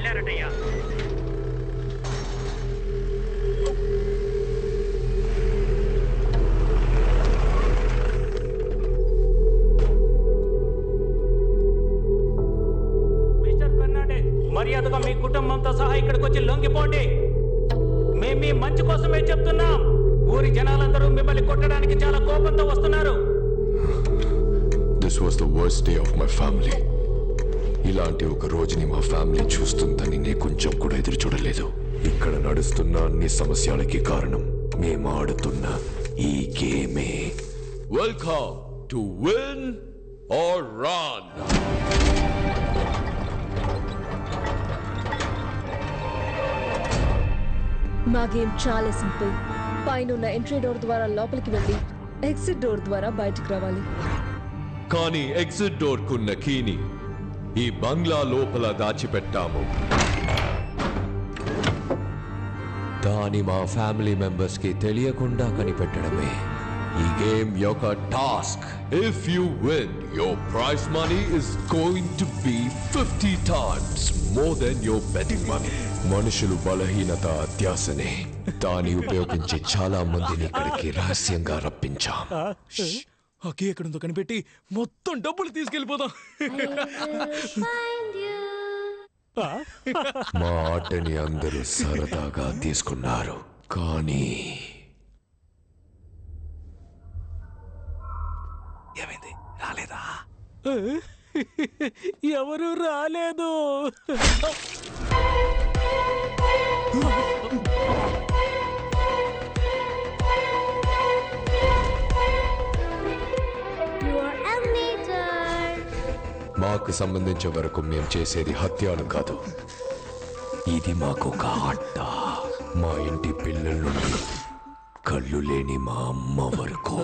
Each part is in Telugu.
వెళ్ళారటయ్యా. మిస్టర్ ఫెర్నాండెస్, మర్యాదగా మీ కుటుంబంతో సహా ఇక్కడికి వచ్చి లొంగిపోండి. మేము మీ మంచి కోసమే చెప్తున్నాం. ఊరి జనాలందరూ మిమ్మల్ని కొట్టడానికి చాలా కోపంతో వస్తున్నారు. This was the worst day of my family. ఇలాంటి ఒక రోజుని మా ఫ్యామిలీ చూస్తుందని నేను కొంచెం కూడా ఎదురు చూడలేదు. ఇక్కడ నడుస్తున్న అన్ని సమస్యలకి కారణం మేము ఆడుతున్న ఈ గేమే. Welcome to win or run. మా గేమ్ చాలా సింపుల్. పైన ఎంట్రీ డోర్ ద్వారా లోపలికి వెళ్ళి ఎగ్జిట్ డోర్ ద్వారా బయటకు రావాలి. కానీ ఎగ్జిట్ డోర్ కున్న కీని ఈ బంగ్లా లోపల దాచిపెట్టాము. దాని మా ఫ్యామిలీ మెంబర్స్ కి తెలియకుండా కనిపెట్టడమే ఈ గేమ్ యొక్క task. If you win, your prize money is going to be 50 times more than your betting money. మనుషులు బలహీనత అత్యాసనే. దాన్ని ఉపయోగించి చాలా మందిని ఇక్కడికి రహస్యంగా రప్పించాం. అకే ఎక్కడుందో కనిపెట్టి మొత్తం డబ్బులు తీసుకెళ్ళిపోదాం. మా ఆటని అందరూ సరదాగా తీసుకున్నారు, కానీ ఏమైంది? రాలేదా? ఎవరు రాలేదు. మాకు సంబంధించే వరకు మేము చేసేది హత్యలు కాదు. ఇది మాకు ఒక ఆట. మా ఇంటి పిల్లల నుండి కళ్ళు లేని మా అమ్మ వరకు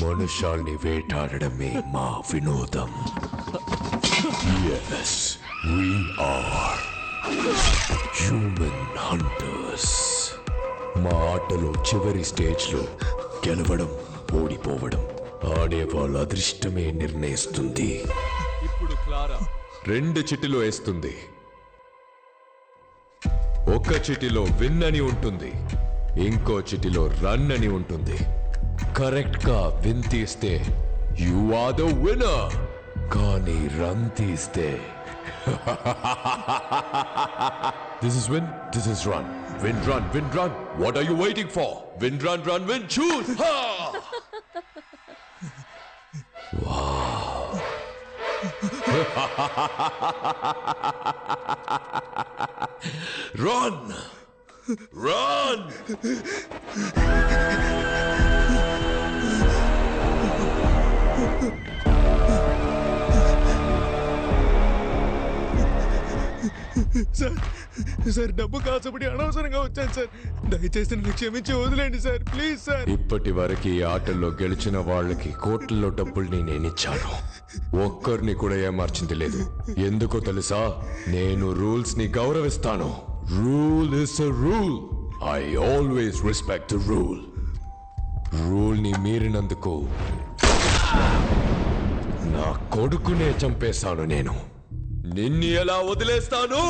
మనుషాల్ని వేటాడడమే మా వినోదం. Yes, we are human hunters. మా ఆటలో చివరి స్టేజ్లో గెలవడం, ఓడిపోవడం ఆడే వాళ్ళ అదృష్టమే నిర్ణయిస్తుంది. ఇప్పుడు క్లారా 2 చిటిలో వేస్తుంది. ఒక చిటిలో విన్ అని ఉంటుంది, ఇంకో చిటిలో రన్ అని ఉంటుంది. కరెక్ట్ గా విన్ తీస్తే యు ఆర్ ద విన్నర్, కానీ రన్ తీస్తే this is win, this is run. Win run, win run. What are you waiting for? Win run, run win, చూస్. వావ్. Run! Run! సార్ డబ్బు కాసపడి అనవసరంగా వచ్చాను సార్. దయచేసి నన్ను క్షమించి వదిలేండి సార్, ప్లీజ్ సార్. ఇప్పటి వరకు ఈ ఆటల్లో గెలిచిన వాళ్ళకి కోట్లలో డబ్బుల్ని నేనిచ్చాను. ఒక్కరిని కూడా ఏమార్చింది లేదు. ఎందుకో తెలుసా? నేను రూల్స్ ని గౌరవిస్తాను. Rule is a rule. I always respect the rule. Rule ని మీరినందుకు నా కొడుకునే చంపేశాను నేను. నిన్ను ఎలా వదిలేస్తాను?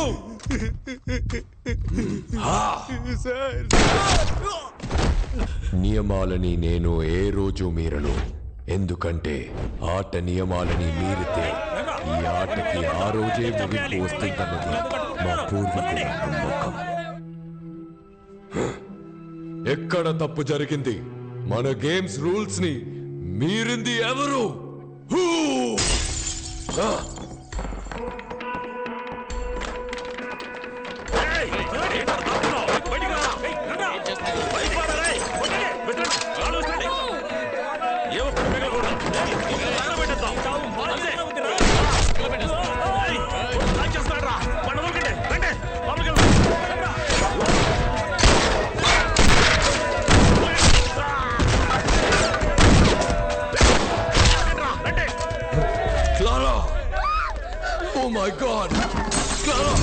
నియమాలని నేను ఏ రోజు మీరను. ఎందుకంటే ఆట నియమాలని మీరితే ఈ ఆటకి ఆ రోజే ముగింపు వస్తుందన్నది మా పూర్వీకుల నమ్మకం. ఎక్కడ తప్పు జరిగింది? మన గేమ్స్ రూల్స్ ని మీరింది ఎవరు? Clara! Oh my God! Clara!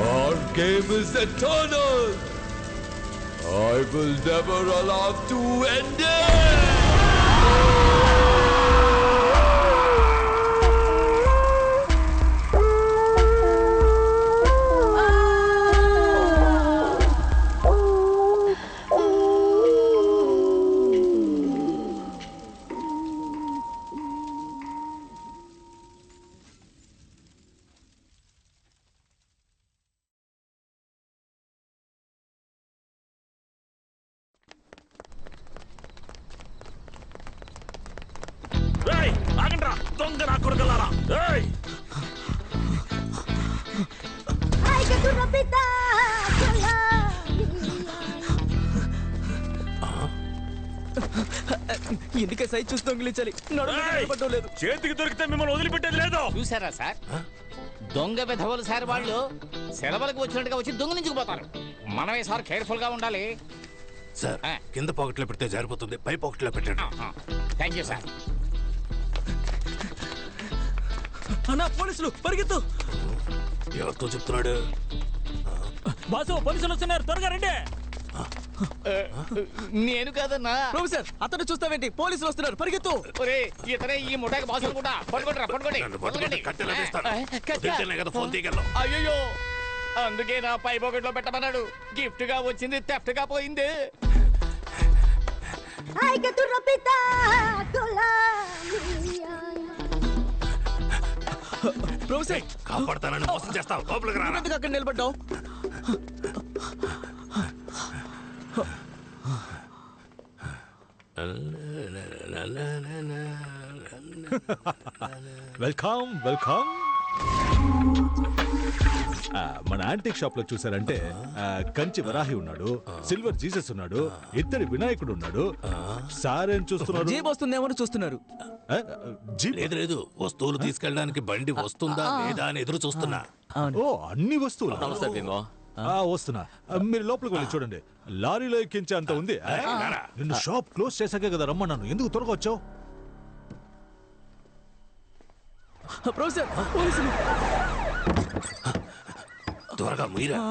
Our game is eternal. I will never allow to end it. ఆగండ్రా దొంగ నా కొడుకులారా. ఎందుకే సైజ్ చూసి దొంగిలించాలి నడవడం లేదు. చేతికి దొరికితే మిమ్మల్ని వదిలిపెట్టేది లేదు. చూసారా సార్, దొంగ విధవలు సార్ వాళ్ళు సెలవులకు వచ్చినట్టుగా వచ్చి దొంగలించుకుపోతారు. మనమే సార్ కేర్ఫుల్ గా ఉండాలి సార్. కింద పాకెట్లో పెడితే జారిపోతుంది, పై పాకెట్లో పెట్టండి. Thank you sir. అన్నా పోలీసులు పరిగెత్తు. ఎవరితో చెప్తున్నాడు? బాసు పోలీసులు వస్తున్నారు, త్వరగా రండి. నేను కాదన్నా. ప్రొఫెసర్ అతను చూస్తావేంటి, పోలీసులు వస్తున్నారు పరిగెత్తు. ఒరే ఇతనే ఈ ముఠాకి బాసు అనుకుంటా. పట్టుకోండి పట్టుకోండి. కట్టెలా తీస్తాను? వదిలితేనే కదా ఫోన్ తీయగలను. అయ్యో అందుకే నా పై పాకెట్ లో పెట్టమన్నాడు. గిఫ్ట్ గా వచ్చింది థెఫ్ట్ గా పోయింది. ప్రొఫెసర్ కాపాడతానని మోసం చేస్తావు, లోపలికి రారా. ఎందుకు అక్కడ నిలబడ్డావు? Welcome welcome. మన యాంటిక్ షాప్ లో చూసారంటే కంచి వరాహి ఉన్నాడు, సిల్వర్ జీసస్ ఉన్నాడు, ఇద్దరి వినాయకుడు ఉన్నాడు. సార్ ఏం చూస్తున్నారు? జీప్ వస్తుందేమో చూస్తున్నారు. జీప్? లేదు లేదు, వస్తువులు తీసుకెళ్ళడానికి బండి వస్తుందా లేదా అని ఎదురు చూస్తున్నా. ఓ అన్ని వస్తువులు. వస్తున్నా, మీరు లోపలికి వెళ్ళి చూడండి. లారీలో ఎక్కించే అంత ఉంది. నిన్ను షాప్ క్లోజ్ చేశాకే కదా రమ్మన్నాను, ఎందుకు త్వరగా వచ్చావు? ప్రొఫెసర్ పోలీసులు. త్వరగా మీరా.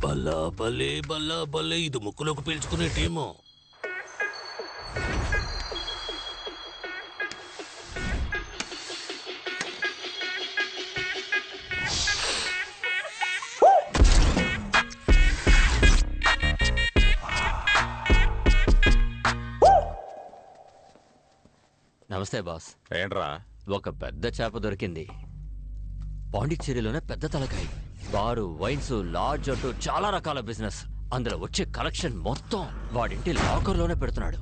బల్లా బల్లే బల్లా బల్లే, ఇది ముక్కులోకి పీల్చుకునే టీము. నమస్తే బాస్. ఏంట్రా? ఒక పెద్ద చేప దొరికింది. పాండిచ్చేరిలోనే పెద్ద తలకాయ. బారు, వైన్స్, లాడ్జ్ అంటూ చాలా రకాల బిజినెస్. అందులో వచ్చే కలెక్షన్ మొత్తం వాడింటి లాకర్లోనే పెడుతున్నాడు.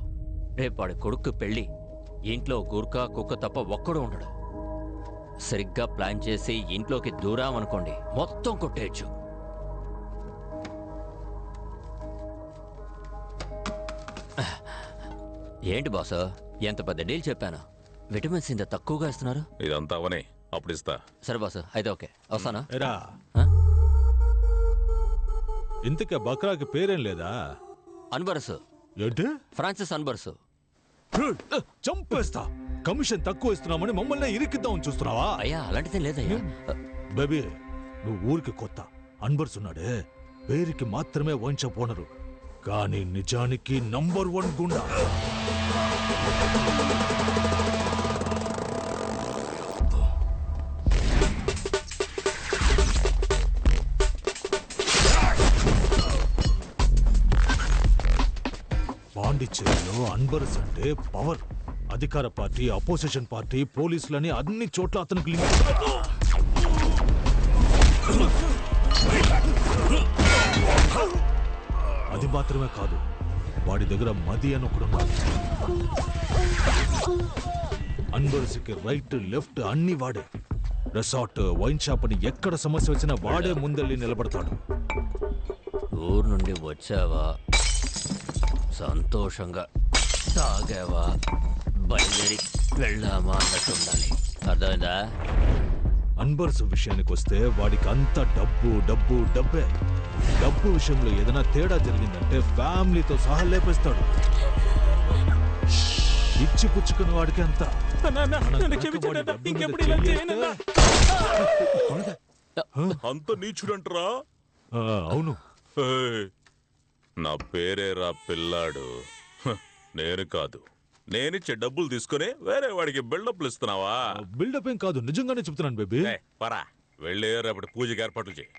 రేపు వాడి కొడుకు పెళ్లి. ఇంట్లో గుర్కా కుక్క తప్ప ఒక్కడు ఉండడు. సరిగ్గా ప్లాన్ చేసి ఇంట్లోకి దూరం అనుకోండి, మొత్తం కొట్టేయచ్చు. ఏంటి బాస్, ఎంత పెద్ద డీల్ చెప్పాను. విటమిన్స్ ఇంత తక్కువగా ఇస్తున్నారు. ఇదంతా అవనే, అప్పుడు ఇస్తా. సరే బాస్, అయితే ఓకే, వస్తానా? ఎరా ఇంతకే బక్రాకి పేరేం లేదా? అన్బర్స్. ఏంటి? ఫ్రాన్సిస్ అన్బర్స్. చంపేస్తా. కమిషన్ తక్కువ ఇస్తున్నామని మమ్మల్ని ఇరికిద్దామని చూస్తున్నావా? అయ్యా అలాంటిదేం లేదయ్యా. బేబీ నువ్వు ఊరికి కొత్త. అన్బర్స్ ఉన్నాడే, పేరుకి మాత్రమే వైన్ షాప్ ఓనరు, కానీ నిజానికి నంబర్ 1 గుండా. పాండిచ్చేరిలో అన్బర్స్ అంటే పవర్. అధికార పార్టీ, అపోజిషన్ పార్టీ, పోలీసులని అన్ని చోట్ల అతనికి అది మాత్రమే కాదు, వాడి దగ్గర మది అని ఒకడున్నాడు. అన్బర్స్కి రైట్ లెఫ్ట్ అన్ని వాడే. రిసార్ట్ వైన్ షాప్ అని ఎక్కడ సమస్య వచ్చినా వాడే ముందెళ్ళి నిలబడతాడు. ఊరు నుండి వచ్చావా, సంతోషంగా తాగావా, బయలుదేరి వెళ్ళామా అన్నట్టు ఉండాలి. అర్థమైందా? అన్బర్స్ విషయానికి వస్తే వాడికి అంత డబ్బు డబ్బు డబ్బే. డబ్బు విషయంలో ఏదైనా తేడా జరిగిందంటే ఫ్యామిలీతో సహా లేపేస్తాడు. ఇచ్చి పుచ్చుకుని వాడికి అంత. అంత నీచుడంటరా? అవును. నా పేరేరా పిల్లాడు. నేను కాదు. నేనిచ్చే డబ్బులు తీసుకుని వేరే వాడికి బిల్డప్లు ఇస్తున్నావా? బిల్డప్ ఏం కాదు, నిజంగానే చెప్తున్నాను బేబీ. పరా వెళ్ళి రేపటి పూజకి ఏర్పాట్లు చేయి.